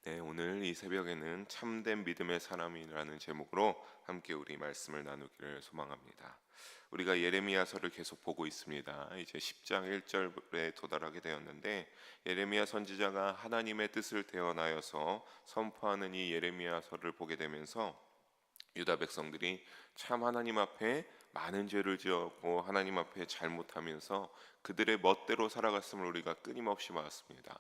네, 오늘 이 새벽에는 참된 믿음의 사람이라는 제목으로 함께 우리 말씀을 나누기를 소망합니다. 우리가 예레미야서를 계속 보고 있습니다. 이제 10장 1절에 도달하게 되었는데, 예레미야 선지자가 하나님의 뜻을 대언하여서 선포하는 이 예레미야서를 보게 되면서 유다 백성들이 참 하나님 앞에 많은 죄를 지었고 하나님 앞에 잘못하면서 그들의 멋대로 살아갔음을 우리가 끊임없이 봤습니다.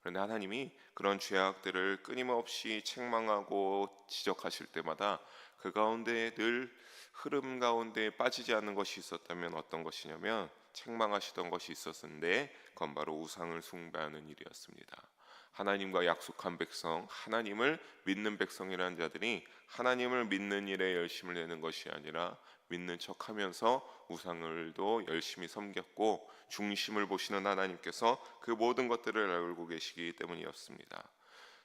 그런데 하나님이 그런 죄악들을 끊임없이 책망하고 지적하실 때마다 그 가운데 늘 흐름 가운데 빠지지 않는 것이 있었다면 어떤 것이냐면, 책망하시던 것이 있었는데 그건 바로 우상을 숭배하는 일이었습니다. 하나님과 약속한 백성, 하나님을 믿는 백성이라는 자들이 하나님을 믿는 일에 열심을 내는 것이 아니라 믿는 척하면서 우상을도 열심히 섬겼고, 중심을 보시는 하나님께서 그 모든 것들을 알고 계시기 때문이었습니다.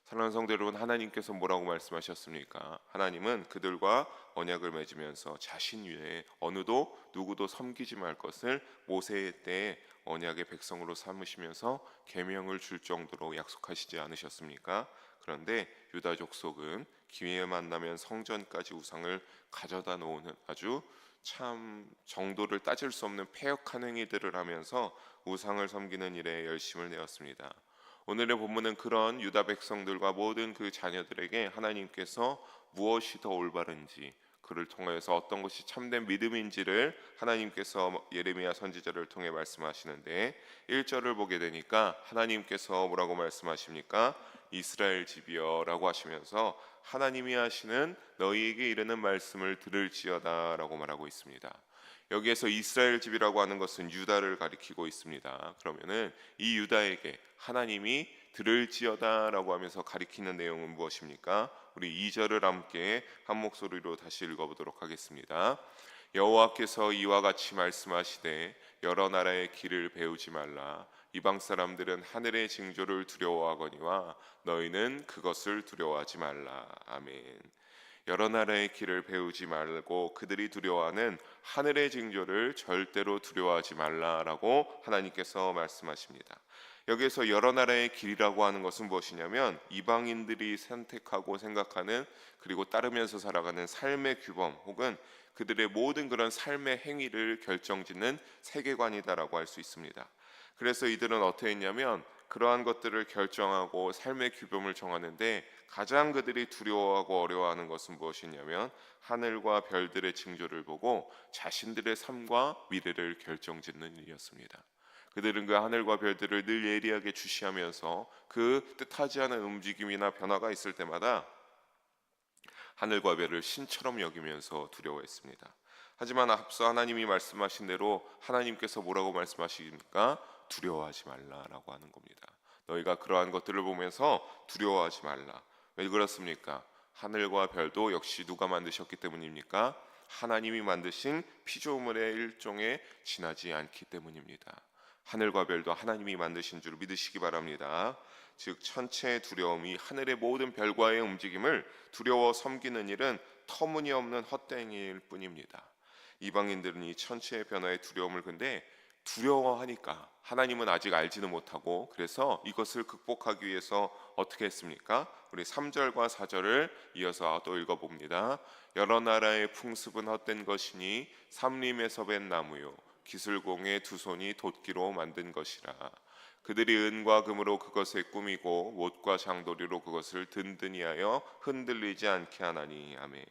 사랑하는 성도 여러분, 하나님께서 뭐라고 말씀하셨습니까? 하나님은 그들과 언약을 맺으면서 자신 위에 어느도 누구도 섬기지 말 것을 모세의 때에 언약의 백성으로 삼으시면서 계명을 줄 정도로 약속하시지 않으셨습니까? 그런데 유다 족속은 기회만 나면 성전까지 우상을 가져다 놓는 아주 참 정도를 따질 수 없는 패역한 행위들을 하면서 우상을 섬기는 일에 열심을 내었습니다. 오늘의 본문은 그런 유다 백성들과 모든 그 자녀들에게 하나님께서 무엇이 더 올바른지, 그를 통해서 어떤 것이 참된 믿음인지를 하나님께서 예레미야 선지자를 통해 말씀하시는데, 1절을 보게 되니까 하나님께서 뭐라고 말씀하십니까? 이스라엘 집이여 라고 하시면서 하나님이 하시는 너희에게 이르는 말씀을 들을지어다 라고 말하고 있습니다. 여기에서 이스라엘 집이라고 하는 것은 유다를 가리키고 있습니다. 그러면은 이 유다에게 하나님이 들을지어다라고 하면서 가리키는 내용은 무엇입니까? 우리 2절을 함께 한 목소리로 다시 읽어보도록 하겠습니다. 여호와께서 이와 같이 말씀하시되 여러 나라의 길을 배우지 말라. 이방 사람들은 하늘의 징조를 두려워하거니와 너희는 그것을 두려워하지 말라. 아멘. 여러 나라의 길을 배우지 말고 그들이 두려워하는 하늘의 징조를 절대로 두려워하지 말라라고 하나님께서 말씀하십니다. 여기에서 여러 나라의 길이라고 하는 것은 무엇이냐면, 이방인들이 선택하고 생각하는, 그리고 따르면서 살아가는 삶의 규범, 혹은 그들의 모든 그런 삶의 행위를 결정짓는 세계관이다라고 할 수 있습니다. 그래서 이들은 어떻게 했냐면, 그러한 것들을 결정하고 삶의 규범을 정하는데 가장 그들이 두려워하고 어려워하는 것은 무엇이냐면, 하늘과 별들의 징조를 보고 자신들의 삶과 미래를 결정짓는 일이었습니다. 그들은 그 하늘과 별들을 늘 예리하게 주시하면서 그 뜻하지 않은 움직임이나 변화가 있을 때마다 하늘과 별을 신처럼 여기면서 두려워했습니다. 하지만 앞서 하나님이 말씀하신 대로 하나님께서 뭐라고 말씀하십니까? 두려워하지 말라라고 하는 겁니다. 너희가 그러한 것들을 보면서 두려워하지 말라. 왜 그렇습니까? 하늘과 별도 역시 누가 만드셨기 때문입니까? 하나님이 만드신 피조물의 일종에 지나지 않기 때문입니다. 하늘과 별도 하나님이 만드신 줄 믿으시기 바랍니다. 즉 천체의 두려움이 하늘의 모든 별과의 움직임을 두려워 섬기는 일은 터무니없는 헛되이일 뿐입니다. 이방인들은 이 천체의 변화의 두려움을 근데 두려워하니까 하나님은 아직 알지는 못하고, 그래서 이것을 극복하기 위해서 어떻게 했습니까? 우리 3절과 4절을 이어서 또 읽어봅니다. 여러 나라의 풍습은 헛된 것이니 삼림에서 벤 나무요 기술공의 두 손이 돛기로 만든 것이라. 그들이 은과 금으로 그것을 꾸미고 못과 장도리로 그것을 든든히 하여 흔들리지 않게 하나니. 아멘.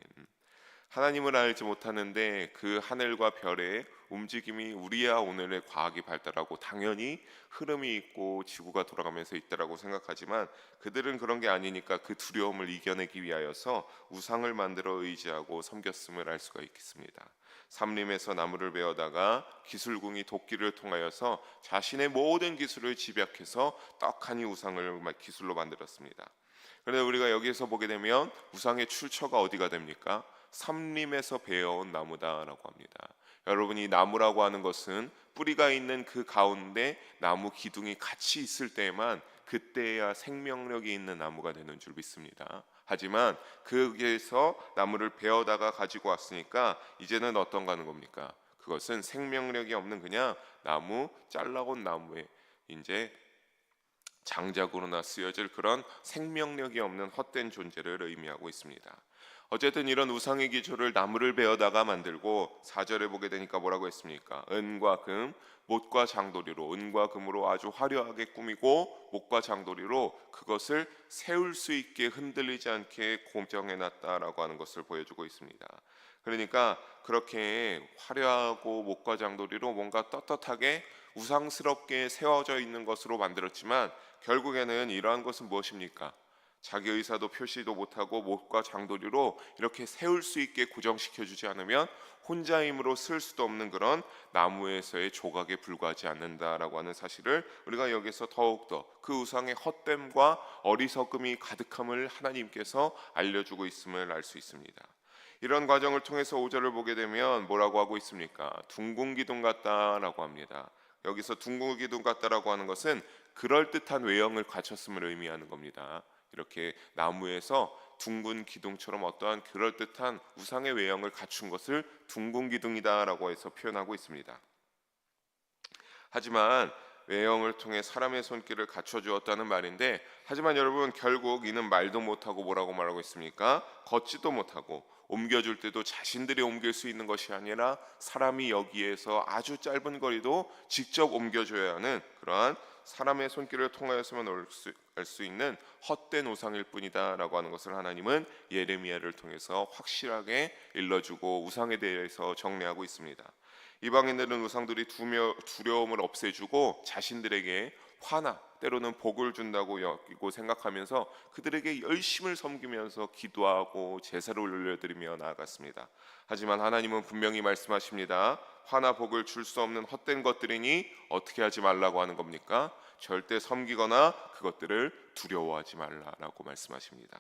하나님을 알지 못하는데 그 하늘과 별의 움직임이 우리야 오늘의 과학이 발달하고 당연히 흐름이 있고 지구가 돌아가면서 있다라고 생각하지만, 그들은 그런 게 아니니까 그 두려움을 이겨내기 위하여서 우상을 만들어 의지하고 섬겼음을 알 수가 있겠습니다. 삼림에서 나무를 베어다가 기술궁이 도끼를 통하여서 자신의 모든 기술을 집약해서 떡하니 우상을 기술로 만들었습니다. 그런데 우리가 여기에서 보게 되면 우상의 출처가 어디가 됩니까? 삼림에서 베어온 나무다라고 합니다. 여러분, 이 나무라고 하는 것은 뿌리가 있는 그 가운데 나무 기둥이 같이 있을 때에만 그때야 생명력이 있는 나무가 되는 줄 믿습니다. 하지만 거기에서 나무를 베어다가 가지고 왔으니까 이제는 어떤 가는 겁니까? 그것은 생명력이 없는 그냥 나무, 잘라온 나무에 이제 장작으로나 쓰여질 그런 생명력이 없는 헛된 존재를 의미하고 있습니다. 어쨌든 이런 우상의 기초를 나무를 베어다가 만들고 4절에 보게 되니까 뭐라고 했습니까? 은과 금, 못과 장도리로, 은과 금으로 아주 화려하게 꾸미고 못과 장도리로 그것을 세울 수 있게 흔들리지 않게 고정해 놨다라고 하는 것을 보여주고 있습니다. 그러니까 그렇게 화려하고 못과 장도리로 뭔가 떳떳하게 우상스럽게 세워져 있는 것으로 만들었지만 결국에는 이러한 것은 무엇입니까? 자기 의사도 표시도 못하고 못과 장도리로 이렇게 세울 수 있게 고정시켜 주지 않으면 혼자 힘으로 쓸 수도 없는 그런 나무에서의 조각에 불과하지 않는다라고 하는 사실을 우리가 여기서 더욱더 그 우상의 헛됨과 어리석음이 가득함을 하나님께서 알려주고 있음을 알 수 있습니다. 이런 과정을 통해서 5절을 보게 되면 뭐라고 하고 있습니까? 둥근 기둥 같다라고 합니다. 여기서 둥근 기둥 같다라고 하는 것은 그럴듯한 외형을 갖췄음을 의미하는 겁니다. 이렇게 나무에서 둥근 기둥처럼 어떠한 그럴듯한 우상의 외형을 갖춘 것을 둥근 기둥이다라고 해서 표현하고 있습니다. 하지만 외형을 통해 사람의 손길을 갖춰주었다는 말인데, 하지만 여러분 결국 이는 말도 못하고 뭐라고 말하고 있습니까? 걷지도 못하고 옮겨줄 때도 자신들이 옮길 수 있는 것이 아니라 사람이 여기에서 아주 짧은 거리도 직접 옮겨줘야 하는 그러한 사람의 손길을 통하여서만 알 수 있는 헛된 우상일 뿐이다라고 하는 것을 하나님은 예레미야를 통해서 확실하게 일러주고 우상에 대해서 정리하고 있습니다. 이방인들은 우상들이 두려움을 없애주고 자신들에게 화나 때로는 복을 준다고 여기고 생각하면서 그들에게 열심을 섬기면서 기도하고 제사를 올려드리며 나아갔습니다. 하지만 하나님은 분명히 말씀하십니다. 화나 복을 줄 수 없는 헛된 것들이니 어떻게 하지 말라고 하는 겁니까? 절대 섬기거나 그것들을 두려워하지 말라라고 말씀하십니다.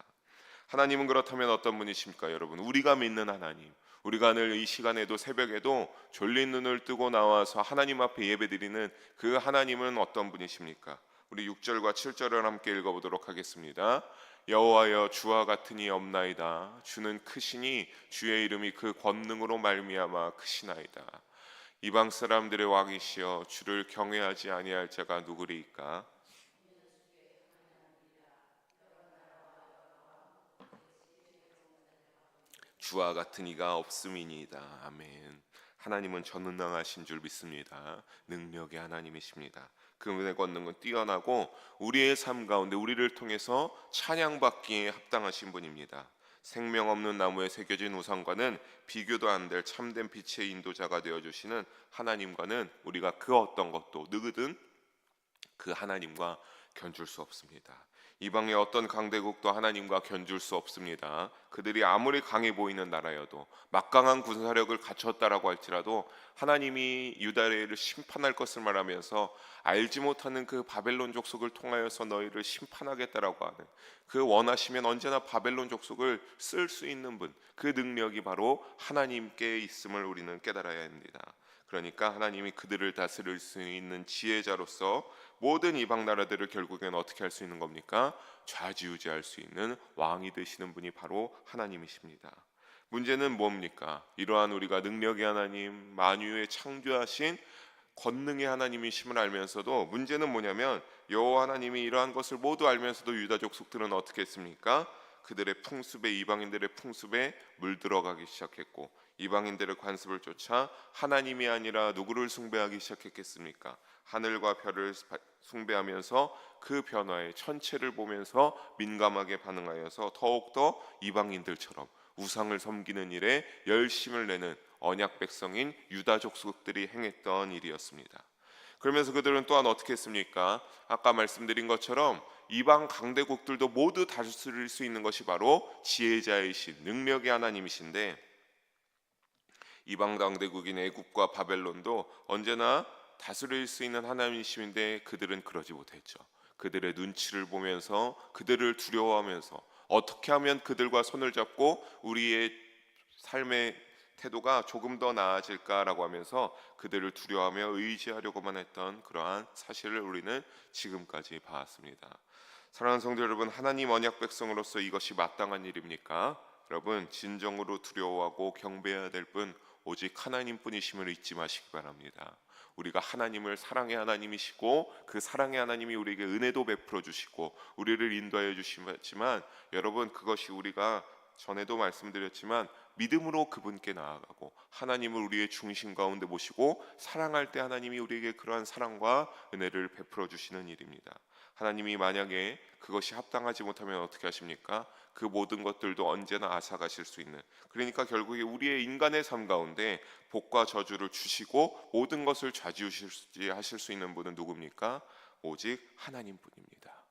하나님은 그렇다면 어떤 분이십니까, 여러분? 우리가 믿는 하나님, 우리가 늘 이 시간에도 새벽에도 졸린 눈을 뜨고 나와서 하나님 앞에 예배드리는 그 하나님은 어떤 분이십니까? 우리 6절과 7절을 함께 읽어보도록 하겠습니다. 여호와여, 주와 같은 이 없나이다. 주는 크시니 주의 이름이 그 권능으로 말미암아 크시나이다. 이방 사람들의 왕이시여, 주를 경외하지 아니할 자가 누구리이까? 주와 같은 이가 없음이니이다. 아멘. 하나님은 전능하신 줄 믿습니다. 능력의 하나님이십니다. 그분의 권능은 뛰어나고 우리의 삶 가운데 우리를 통해서 찬양받기에 합당하신 분입니다. 생명 없는 나무에 새겨진 우상과는 비교도 안 될 참된 빛의 인도자가 되어주시는 하나님과는 우리가 그 어떤 것도 누구든 그 하나님과 견줄 수 없습니다. 이방의 어떤 강대국도 하나님과 견줄 수 없습니다. 그들이 아무리 강해 보이는 나라여도 막강한 군사력을 갖췄다라고 할지라도 하나님이 유다를 심판할 것을 말하면서 알지 못하는 그 바벨론 족속을 통하여서 너희를 심판하겠다라고 하는 그 원하시면 언제나 바벨론 족속을 쓸 수 있는 분, 그 능력이 바로 하나님께 있음을 우리는 깨달아야 합니다. 그러니까 하나님이 그들을 다스릴 수 있는 지혜자로서 모든 이방 나라들을 결국엔 어떻게 할 수 있는 겁니까? 좌지우지할 수 있는 왕이 되시는 분이 바로 하나님이십니다. 문제는 뭡니까? 이러한 우리가 능력의 하나님, 만유의 창조하신 권능의 하나님이심을 알면서도 문제는 뭐냐면 여호와 하나님이 이러한 것을 모두 알면서도 유다 족속들은 어떻게 했습니까? 그들의 풍습에, 이방인들의 풍습에 물들어가기 시작했고 이방인들의 관습을 쫓아 하나님이 아니라 누구를 숭배하기 시작했겠습니까? 하늘과 별을 숭배하면서 그 변화의 천체를 보면서 민감하게 반응하여서 더욱더 이방인들처럼 우상을 섬기는 일에 열심을 내는 언약 백성인 유다 족속들이 행했던 일이었습니다. 그러면서 그들은 또한 어떻게 했습니까? 아까 말씀드린 것처럼 이방 강대국들도 모두 다스릴 수 있는 것이 바로 지혜자이신 능력의 하나님이신데, 이방 강대국인 애굽과 바벨론도 언제나 다스릴 수 있는 하나님이신데 그들은 그러지 못했죠. 그들의 눈치를 보면서 그들을 두려워하면서 어떻게 하면 그들과 손을 잡고 우리의 삶의 태도가 조금 더 나아질까라고 하면서 그들을 두려워하며 의지하려고만 했던 그러한 사실을 우리는 지금까지 봐왔습니다. 사랑하는 성도 여러분, 하나님 언약 백성으로서 이것이 마땅한 일입니까? 여러분, 진정으로 두려워하고 경배해야 될 분 오직 하나님뿐이심을 잊지 마시기 바랍니다. 우리가 하나님을 사랑의 하나님이시고 그 사랑의 하나님이 우리에게 은혜도 베풀어 주시고 우리를 인도하여 주시지만, 여러분, 그것이 우리가 전에도 말씀드렸지만 믿음으로 그분께 나아가고 하나님을 우리의 중심 가운데 모시고 사랑할 때 하나님이 우리에게 그러한 사랑과 은혜를 베풀어 주시는 일입니다. 하나님이 만약에 그것이 합당하지 못하면 어떻게 하십니까? 그 모든 것들도 언제나 앗아가실 수 있는, 그러니까 결국에 우리의 인간의 삶 가운데 복과 저주를 주시고 모든 것을 좌지우지하실 수 있는 분은 누굽니까? 오직 하나님뿐입니다.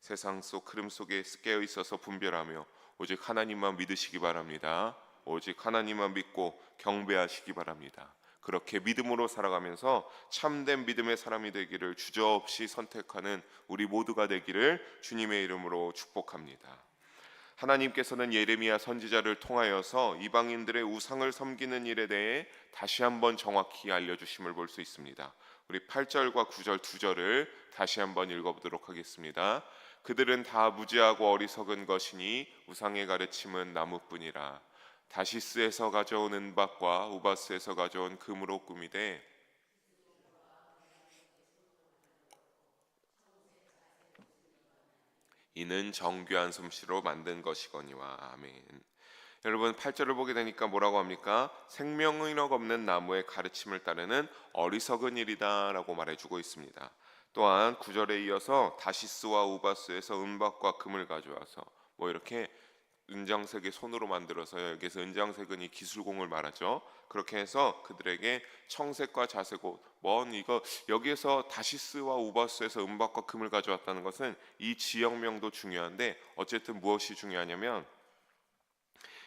세상 속 흐름 속에 깨어 있어서 분별하며 오직 하나님만 믿으시기 바랍니다. 오직 하나님만 믿고 경배하시기 바랍니다. 그렇게 믿음으로 살아가면서 참된 믿음의 사람이 되기를 주저없이 선택하는 우리 모두가 되기를 주님의 이름으로 축복합니다. 하나님께서는 예레미야 선지자를 통하여서 이방인들의 우상을 섬기는 일에 대해 다시 한번 정확히 알려주심을 볼 수 있습니다. 우리 8절과 9절 두 절을 다시 한번 읽어보도록 하겠습니다. 그들은 다 무지하고 어리석은 것이니 우상의 가르침은 나무뿐이라. 다시스에서 가져온 은박과 우바스에서 가져온 금으로 꾸미되 이는 정교한 솜씨로 만든 것이거니와. 아멘. 여러분, 8절을 보게 되니까 뭐라고 합니까? 생명의력 없는 나무의 가르침을 따르는 어리석은 일이다 라고 말해주고 있습니다. 또한 9절에 이어서 다시스와 우바스에서 은박과 금을 가져와서 이렇게 은장색의 손으로 만들어서, 여기서 은장색은 이 기술공을 말하죠. 그렇게 해서 그들에게 청색과 자색 옷, 이거 여기에서 다시스와 우바스에서 은박과 금을 가져왔다는 것은 이 지역명도 중요한데, 어쨌든 무엇이 중요하냐면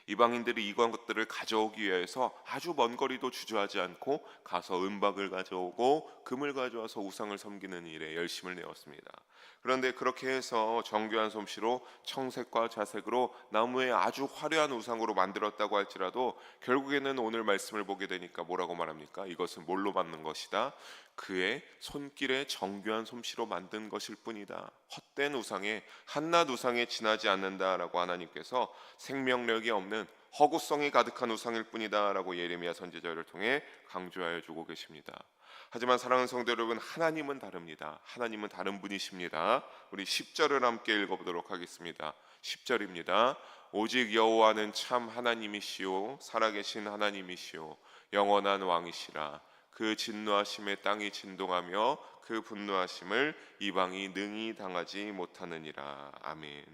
이방인들이 이런 것들을 가져오기 위해서 아주 먼 거리도 주저하지 않고 가서 은박을 가져오고 금을 가져와서 우상을 섬기는 일에 열심을 내었습니다. 그런데 그렇게 해서 정교한 솜씨로 청색과 자색으로 나무에 아주 화려한 우상으로 만들었다고 할지라도 결국에는 오늘 말씀을 보게 되니까 뭐라고 말합니까? 이것은 뭘로 만든 것이다? 그의 손길에 정교한 솜씨로 만든 것일 뿐이다. 헛된 우상에, 한낱 우상에 지나지 않는다라고 하나님께서 생명력이 없는 허구성이 가득한 우상일 뿐이다 라고 예레미야 선지자를 통해 강조하여 주고 계십니다. 하지만 사랑하는 성도 여러분, 하나님은 다릅니다. 하나님은 다른 분이십니다. 우리 10절을 함께 읽어보도록 하겠습니다. 10절입니다. 오직 여호와는 참 하나님이시오 살아계신 하나님이시오 영원한 왕이시라. 그 진노하심에 땅이 진동하며 그 분노하심을 이방이 능히 당하지 못하느니라. 아멘.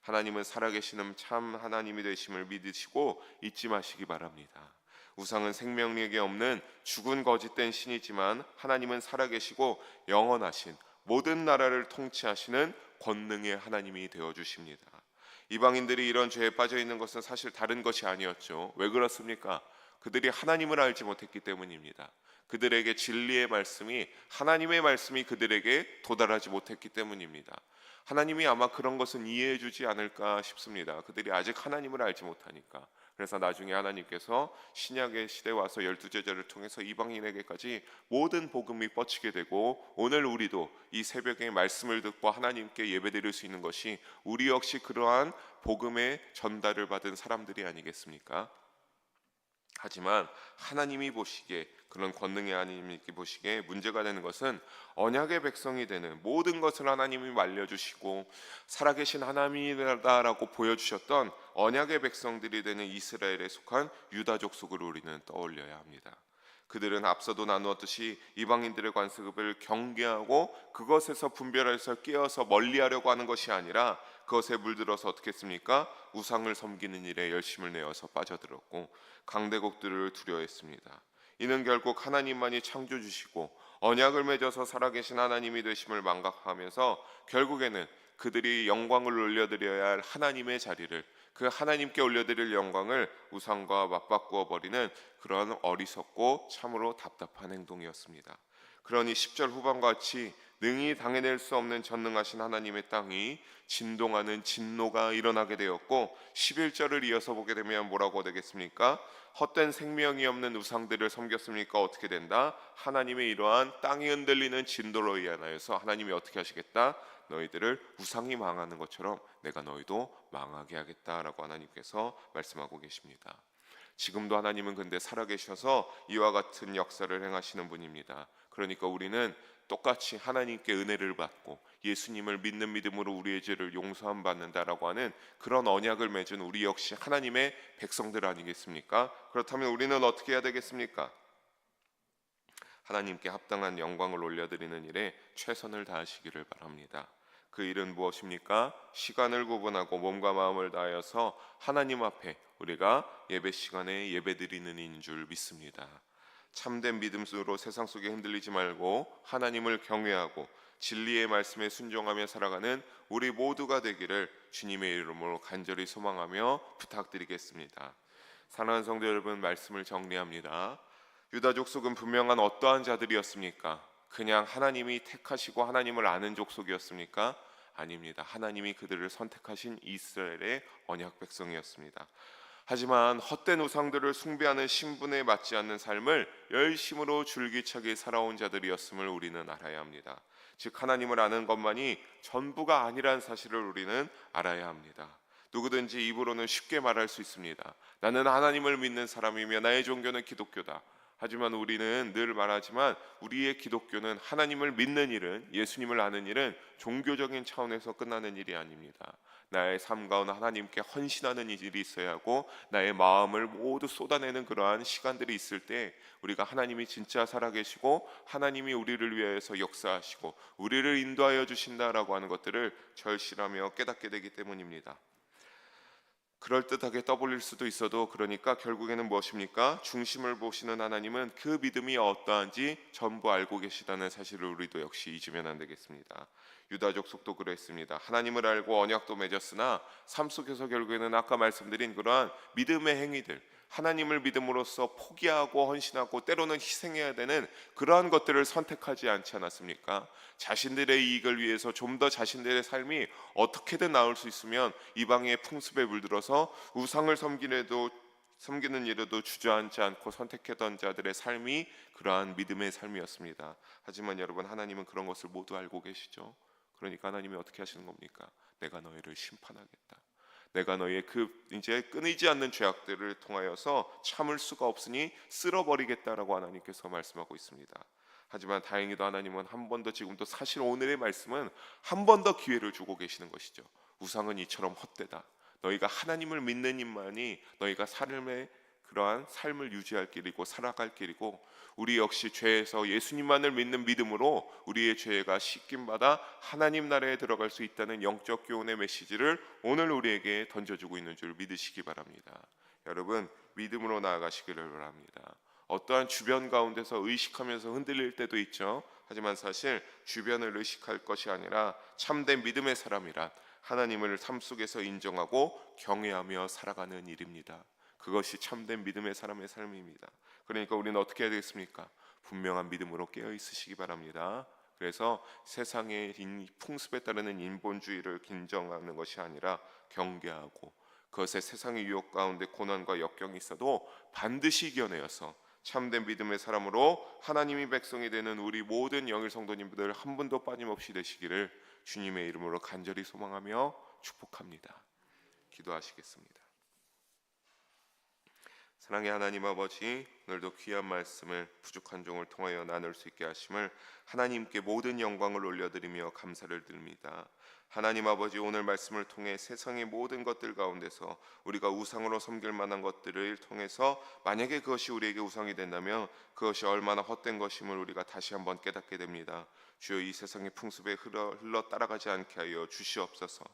하나님은 살아계시는 참 하나님이 되심을 믿으시고 잊지 마시기 바랍니다. 우상은 생명력이 없는 죽은 거짓된 신이지만 하나님은 살아계시고 영원하신 모든 나라를 통치하시는 권능의 하나님이 되어주십니다. 이방인들이 이런 죄에 빠져 있는 것은 사실 다른 것이 아니었죠. 왜 그렇습니까? 그들이 하나님을 알지 못했기 때문입니다. 그들에게 진리의 말씀이, 하나님의 말씀이 그들에게 도달하지 못했기 때문입니다. 하나님이 아마 그런 것은 이해해 주지 않을까 싶습니다. 그들이 아직 하나님을 알지 못하니까. 그래서 나중에 하나님께서 신약의 시대에 와서 12제자를 통해서 이방인에게까지 모든 복음이 뻗치게 되고, 오늘 우리도 이 새벽에 말씀을 듣고 하나님께 예배드릴 수 있는 것이 우리 역시 그러한 복음의 전달을 받은 사람들이 아니겠습니까? 하지만 하나님이 보시기에, 그런 권능의 하나님이 보시기에 문제가 되는 것은 언약의 백성이 되는, 모든 것을 하나님이 말려주시고 살아계신 하나님이다라고 보여주셨던 언약의 백성들이 되는 이스라엘에 속한 유다족 속을 우리는 떠올려야 합니다. 그들은 앞서도 나누었듯이 이방인들의 관습을 경계하고 그것에서 분별해서 깨어서 멀리하려고 하는 것이 아니라 그것에 물들어서 어떻게 했습니까? 우상을 섬기는 일에 열심을 내어서 빠져들었고 강대국들을 두려워했습니다. 이는 결국 하나님만이 창조주시고 언약을 맺어서 살아계신 하나님이 되심을 망각하면서 결국에는 그들이 영광을 올려드려야 할 하나님의 자리를, 그 하나님께 올려드릴 영광을 우상과 맞바꾸어 버리는 그런 어리석고 참으로 답답한 행동이었습니다. 그러니 10절 후반과 같이 능히 당해낼 수 없는 전능하신 하나님의 땅이 진동하는 진노가 일어나게 되었고, 11절을 이어서 보게 되면 뭐라고 되겠습니까? 헛된 생명이 없는 우상들을 섬겼으니까 어떻게 된다? 하나님의 이러한 땅이 흔들리는 진도로 인하여서 하나님이 어떻게 하시겠다? 너희들을 우상이 망하는 것처럼 내가 너희도 망하게 하겠다라고 하나님께서 말씀하고 계십니다. 지금도 하나님은 근데 살아계셔서 이와 같은 역사를 행하시는 분입니다. 그러니까 우리는 똑같이 하나님께 은혜를 받고 예수님을 믿는 믿음으로 우리의 죄를 용서함 받는다라고 하는 그런 언약을 맺은 우리 역시 하나님의 백성들 아니겠습니까? 그렇다면 우리는 어떻게 해야 되겠습니까? 하나님께 합당한 영광을 올려드리는 일에 최선을 다하시기를 바랍니다. 그 일은 무엇입니까? 시간을 구분하고 몸과 마음을 다하여서 하나님 앞에 우리가 예배 시간에 예배드리는 일인 줄 믿습니다. 참된 믿음으로 세상 속에 흔들리지 말고 하나님을 경외하고 진리의 말씀에 순종하며 살아가는 우리 모두가 되기를 주님의 이름으로 간절히 소망하며 부탁드리겠습니다. 사랑하는 성도 여러분, 말씀을 정리합니다. 유다 족속은 분명한 어떠한 자들이었습니까? 그냥 하나님이 택하시고 하나님을 아는 족속이었습니까? 아닙니다. 하나님이 그들을 선택하신 이스라엘의 언약 백성이었습니다. 하지만 헛된 우상들을 숭배하는 신분에 맞지 않는 삶을 열심으로 줄기차게 살아온 자들이었음을 우리는 알아야 합니다. 즉 하나님을 아는 것만이 전부가 아니라는 사실을 우리는 알아야 합니다. 누구든지 입으로는 쉽게 말할 수 있습니다. 나는 하나님을 믿는 사람이며 나의 종교는 기독교다. 하지만 우리는 늘 말하지만 우리의 기독교는 하나님을 믿는 일은, 예수님을 아는 일은 종교적인 차원에서 끝나는 일이 아닙니다. 나의 삶 가운데 하나님께 헌신하는 일이 있어야 하고 나의 마음을 모두 쏟아내는 그러한 시간들이 있을 때 우리가 하나님이 진짜 살아계시고 하나님이 우리를 위해서 역사하시고 우리를 인도하여 주신다라고 하는 것들을 절실하며 깨닫게 되기 때문입니다. 그럴듯하게 떠벌릴 수도 있어도 그러니까 결국에는 무엇입니까? 중심을 보시는 하나님은 그 믿음이 어떠한지 전부 알고 계시다는 사실을 우리도 역시 잊으면 안 되겠습니다. 유다 족속도 그랬습니다. 하나님을 알고 언약도 맺었으나 삶 속에서 결국에는 아까 말씀드린 그러한 믿음의 행위들, 하나님을 믿음으로써 포기하고 헌신하고 때로는 희생해야 되는 그러한 것들을 선택하지 않지 않았습니까? 자신들의 이익을 위해서 좀 더 자신들의 삶이 어떻게든 나을 수 있으면 이방의 풍습에 물들어서 우상을 섬기는 일에도 주저앉지 않고 선택했던 자들의 삶이 그러한 믿음의 삶이었습니다. 하지만 여러분, 하나님은 그런 것을 모두 알고 계시죠. 그러니까 하나님이 어떻게 하시는 겁니까? 내가 너희를 심판하겠다. 내가 너희의 그 이제 끊이지 않는 죄악들을 통하여서 참을 수가 없으니 쓸어버리겠다라고 하나님께서 말씀하고 있습니다. 하지만 다행히도 하나님은 한 번 더, 지금도 사실 오늘의 말씀은 한 번 더 기회를 주고 계시는 것이죠. 우상은 이처럼 헛되다. 너희가 하나님을 믿는 일만이 너희가 삶의 그러한 삶을 유지할 길이고 살아갈 길이고, 우리 역시 죄에서 예수님만을 믿는 믿음으로 우리의 죄가 씻김 받아 하나님 나라에 들어갈 수 있다는 영적 교훈의 메시지를 오늘 우리에게 던져주고 있는 줄 믿으시기 바랍니다. 여러분, 믿음으로 나아가시기를 바랍니다. 어떠한 주변 가운데서 의식하면서 흔들릴 때도 있죠. 하지만 사실 주변을 의식할 것이 아니라 참된 믿음의 사람이란 하나님을 삶 속에서 인정하고 경외하며 살아가는 일입니다. 그것이 참된 믿음의 사람의 삶입니다. 그러니까 우리는 어떻게 해야 되겠습니까? 분명한 믿음으로 깨어 있으시기 바랍니다. 그래서 세상의 풍습에 따르는 인본주의를 인정하는 것이 아니라 경계하고, 그것에 세상의 유혹 가운데 고난과 역경이 있어도 반드시 이겨내어서 참된 믿음의 사람으로 하나님이 백성이 되는 우리 모든 영일 성도님들 한 분도 빠짐없이 되시기를 주님의 이름으로 간절히 소망하며 축복합니다. 기도하시겠습니다. 사랑의 하나님 아버지, 오늘도 귀한 말씀을 부족한 종을 통하여 나눌 수 있게 하심을 하나님께 모든 영광을 올려드리며 감사를 드립니다. 하나님 아버지, 오늘 말씀을 통해 세상의 모든 것들 가운데서 우리가 우상으로 섬길 만한 것들을 통해서 만약에 그것이 우리에게 우상이 된다면 그것이 얼마나 헛된 것임을 우리가 다시 한번 깨닫게 됩니다. 주여, 이 세상의 풍습에 흘러 따라가지 않게 하여 주시옵소서.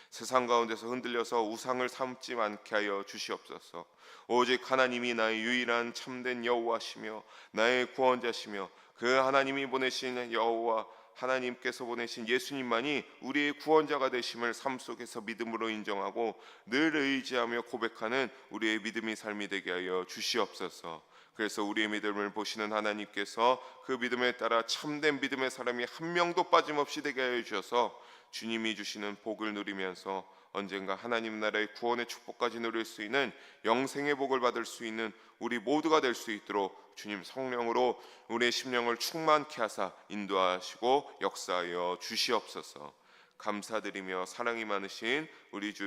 세상 가운데서 흔들려서 우상을 삼지 않게 하여 주시옵소서. 오직 하나님이 나의 유일한 참된 여호와시며 나의 구원자시며 그 하나님이 보내신 여호와, 하나님께서 보내신 예수님만이 우리의 구원자가 되심을 삶 속에서 믿음으로 인정하고 늘 의지하며 고백하는 우리의 믿음의 삶이 되게 하여 주시옵소서. 그래서 우리의 믿음을 보시는 하나님께서 그 믿음에 따라 참된 믿음의 사람이 한 명도 빠짐없이 되게 하여 주셔서 주님이 주시는 복을 누리면서 언젠가 하나님 나라의 구원의 축복까지 누릴 수 있는 영생의 복을 받을 수 있는 우리 모두가 될 수 있도록 주님 성령으로 우리의 심령을 충만케 하사 인도하시고 역사하여 주시옵소서. 감사드리며 사랑이 많으신 우리 주